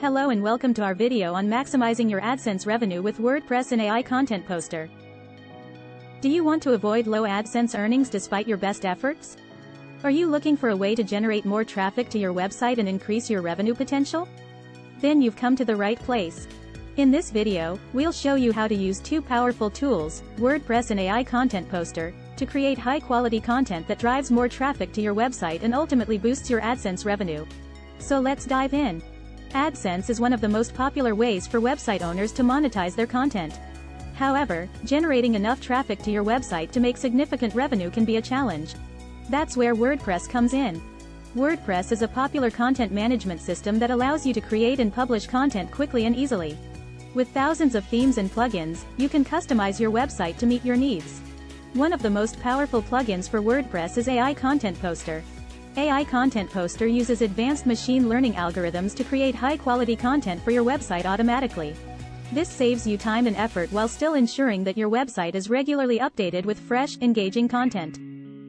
Hello and welcome to our video on maximizing your AdSense revenue with WordPress and AI Content Poster. Do you want to avoid low AdSense earnings despite your best efforts? Are you looking for a way to generate more traffic to your website and increase your revenue potential? Then you've come to the right place. In this video, we'll show you how to use two powerful tools, WordPress and AI Content Poster, to create high-quality content that drives more traffic to your website and ultimately boosts your AdSense revenue. So let's dive in. AdSense is one of the most popular ways for website owners to monetize their content. However, generating enough traffic to your website to make significant revenue can be a challenge. That's where WordPress comes in. WordPress is a popular content management system that allows you to create and publish content quickly and easily. With thousands of themes and plugins, you can customize your website to meet your needs. One of the most powerful plugins for WordPress is AI Content Poster. AI Content Poster uses advanced machine learning algorithms to create high-quality content for your website automatically. This saves you time and effort while still ensuring that your website is regularly updated with fresh, engaging content.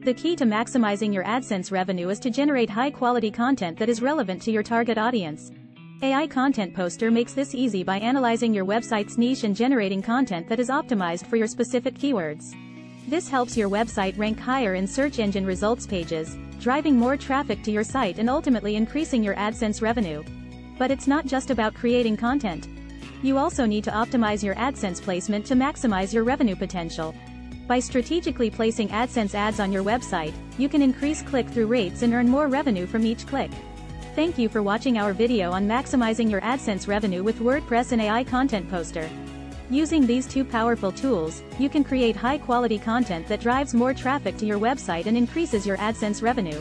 The key to maximizing your AdSense revenue is to generate high-quality content that is relevant to your target audience. AI Content Poster makes this easy by analyzing your website's niche and generating content that is optimized for your specific keywords. This helps your website rank higher in search engine results pages, driving more traffic to your site and ultimately increasing your AdSense revenue. But it's not just about creating content. You also need to optimize your AdSense placement to maximize your revenue potential. By strategically placing AdSense ads on your website, you can increase click-through rates and earn more revenue from each click. Thank you for watching our video on maximizing your AdSense revenue with WordPress and AI Content Poster. Using these two powerful tools, you can create high-quality content that drives more traffic to your website and increases your AdSense revenue.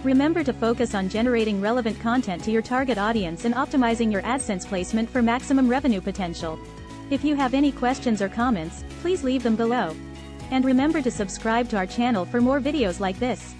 Remember to focus on generating relevant content to your target audience and optimizing your AdSense placement for maximum revenue potential. If you have any questions or comments, please leave them below. And remember to subscribe to our channel for more videos like this.